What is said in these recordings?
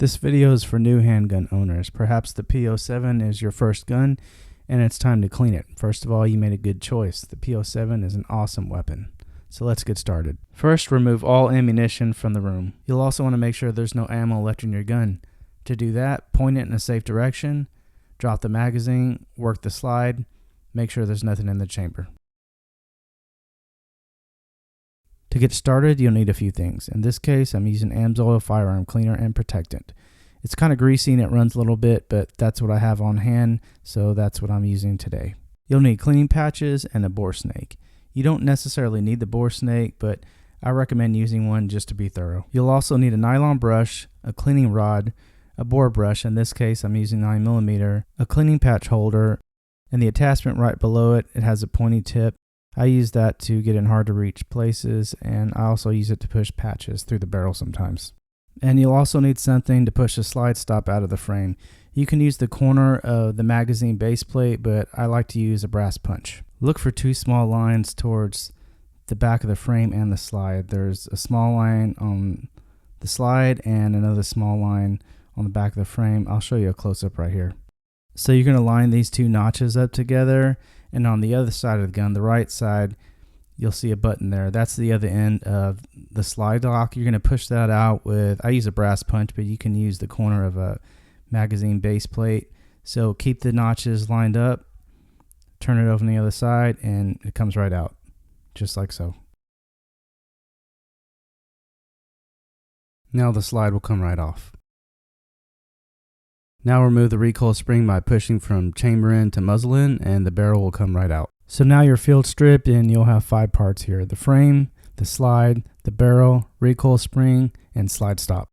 This video is for new handgun owners. Perhaps the P07 is your first gun and it's time to clean it. First of all, you made a good choice. The P07 is an awesome weapon. So let's get started. First, remove all ammunition from the room. You'll also want to make sure there's no ammo left in your gun. To do that, point it in a safe direction, drop the magazine, work the slide, make sure there's nothing in the chamber. To get started, you'll need a few things. In this case, I'm using AMSOIL firearm cleaner and protectant. It's kind of greasy and it runs a little bit, but that's what I have on hand, so that's what I'm using today. You'll need cleaning patches and a bore snake. You don't necessarily need the bore snake, but I recommend using one just to be thorough. You'll also need a nylon brush, a cleaning rod, a bore brush, in this case I'm using 9mm, a cleaning patch holder, and the attachment right below it, it has a pointy tip. I use that to get in hard to reach places, and I also use it to push patches through the barrel sometimes. And you'll also need something to push the slide stop out of the frame. You can use the corner of the magazine base plate, but I like to use a brass punch. Look for two small lines towards the back of the frame and the slide. There's a small line on the slide and another small line on the back of the frame. I'll show you a close-up right here. So you're going to line these two notches up together, and on the other side of the gun, the right side, you'll see a button there. That's the other end of the slide lock. You're going to push that out with, I use a brass punch, but you can use the corner of a magazine base plate. So keep the notches lined up, turn it over on the other side, and it comes right out, just like so. Now the slide will come right off. Now remove the recoil spring by pushing from chamber end to muzzle end, and the barrel will come right out. So now you're field stripped and you'll have 5 parts here: the frame, the slide, the barrel, recoil spring, and slide stop.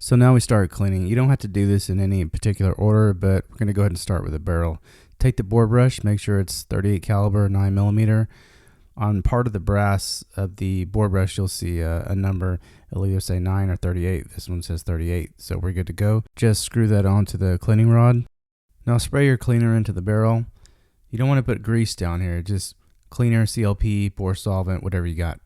So now we start cleaning. You don't have to do this in any particular order, but we're going to go ahead and start with the barrel. Take the bore brush, make sure it's 38 caliber, 9mm. On part of the brass of the bore brush, you'll see a number. It'll either say 9 or 38. This one says 38, so we're good to go. Just screw that onto the cleaning rod. Now spray your cleaner into the barrel. You don't want to put grease down here, just cleaner, CLP, bore solvent, whatever you got.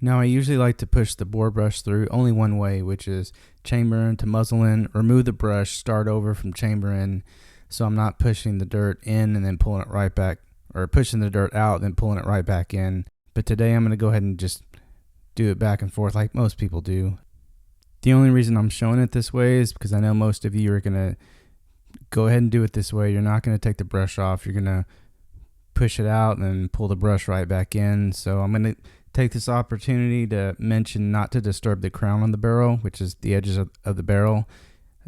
Now I usually like to push the bore brush through only one way, which is chamber end to muzzle end. Remove the brush, start over from chamber end, so I'm not pushing the dirt in and then pulling it right back, or pushing the dirt out then pulling it right back in. But today I'm going to go ahead and just do it back and forth like most people do. The only reason I'm showing it this way is because I know most of you are going to go ahead and do it this way. You're not going to take the brush off. You're going to push it out and then pull the brush right back in. So I'm going to take this opportunity to mention not to disturb the crown on the barrel, which is the edges of the barrel.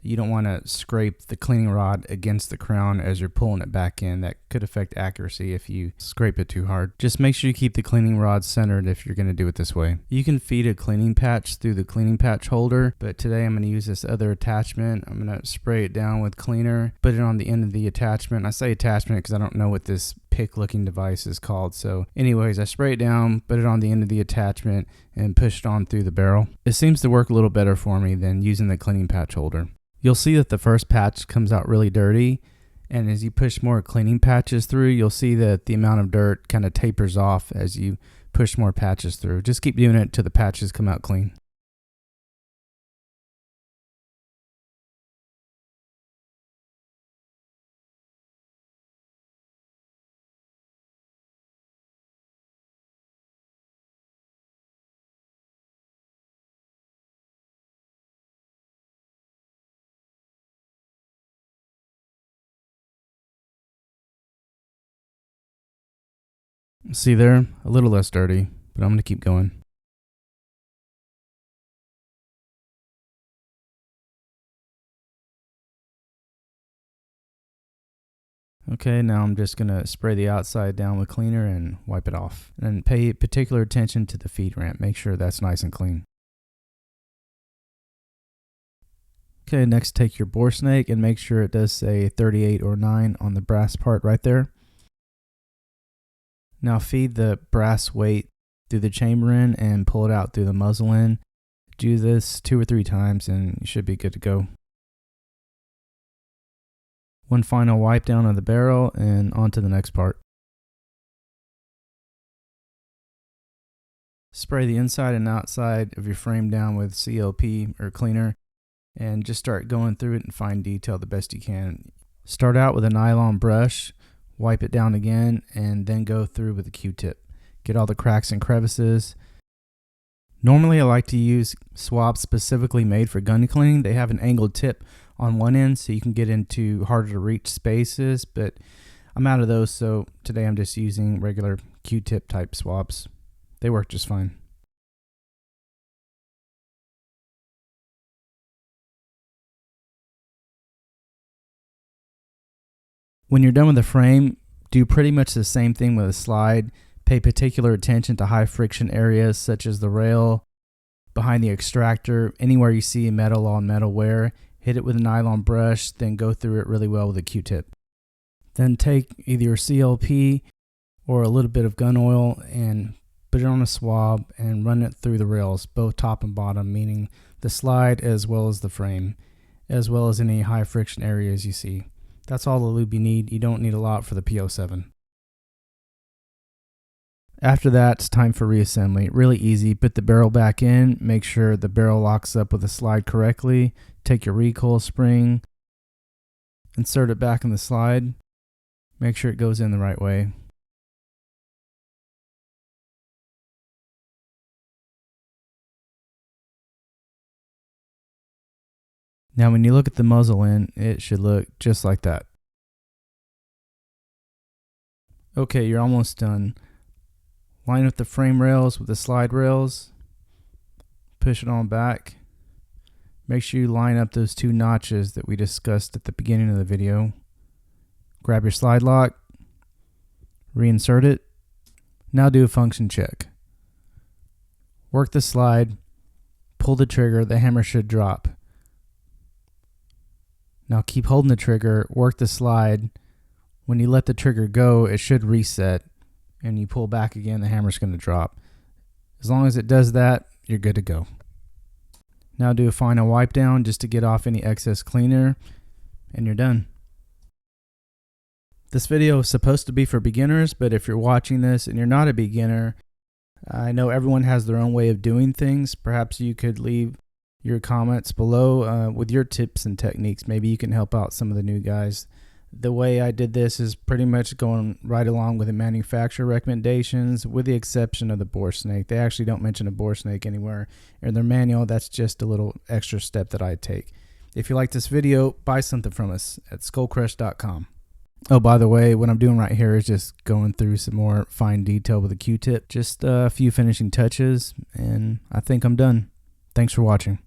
You don't want to scrape the cleaning rod against the crown as you're pulling it back in. That could affect accuracy if you scrape it too hard. Just make sure you keep the cleaning rod centered if you're going to do it this way. You can feed a cleaning patch through the cleaning patch holder, but today I'm going to use this other attachment. I'm going to spray it down with cleaner, put it on the end of the attachment. I say attachment because I don't know what this pick looking device is called. So anyways, I spray it down, put it on the end of the attachment, and push it on through the barrel. It seems to work a little better for me than using the cleaning patch holder. You'll see that the first patch comes out really dirty, and as you push more cleaning patches through, you'll see that the amount of dirt kind of tapers off as you push more patches through. Just keep doing it till the patches come out clean. See there? A little less dirty, but I'm going to keep going. Okay, now I'm just going to spray the outside down with cleaner and wipe it off. And pay particular attention to the feed ramp. Make sure that's nice and clean. Okay, next take your bore snake and make sure it does say 38 or 9 on the brass part right there. Now feed the brass weight through the chamber end and pull it out through the muzzle end. Do this 2 or 3 times and you should be good to go. One final wipe down of the barrel and on to the next part. Spray the inside and outside of your frame down with CLP or cleaner. and just start going through it in fine detail the best you can. Start out with a nylon brush, wipe it down again, and then go through with a Q-tip. Get all the cracks and crevices. Normally I like to use swabs specifically made for gun cleaning. They have an angled tip on one end so you can get into harder to reach spaces, but I'm out of those, so today I'm just using regular Q-tip type swabs. They work just fine. When you're done with the frame, do pretty much the same thing with a slide. Pay particular attention to high friction areas such as the rail, behind the extractor, anywhere you see metal on metal wear. Hit it with a nylon brush, then go through it really well with a Q-tip. Then take either your CLP or a little bit of gun oil and put it on a swab and run it through the rails, both top and bottom, meaning the slide as well as the frame, as well as any high friction areas you see. That's all the lube you need. You don't need a lot for the P07. After that, it's time for reassembly. Really easy. Put the barrel back in. Make sure the barrel locks up with the slide correctly. Take your recoil spring. Insert it back in the slide. Make sure it goes in the right way. Now when you look at the muzzle end, it should look just like that. Okay, you're almost done. Line up the frame rails with the slide rails. Push it on back. Make sure you line up those two notches that we discussed at the beginning of the video. Grab your slide lock. Reinsert it. Now do a function check. Work the slide. Pull the trigger. The hammer should drop. Now keep holding the trigger. Work the slide. When you let the trigger go, it should reset. And you pull back again, the hammer's going to drop. As long as it does that, you're good to go. Now do a final wipe down just to get off any excess cleaner, and you're done. This video is supposed to be for beginners, but if you're watching this and you're not a beginner, I know everyone has their own way of doing things. Perhaps you could leave your comments below with your tips and techniques. Maybe you can help out some of the new guys. The way I did this is pretty much going right along with the manufacturer recommendations, with the exception of the bore snake. They actually don't mention a bore snake anywhere in their manual. That's just a little extra step that I take. If you like this video, buy something from us at skullcrush.com. Oh, by the way, what I'm doing right here is just going through some more fine detail with a Q-tip. Just a few finishing touches, and I think I'm done. Thanks for watching.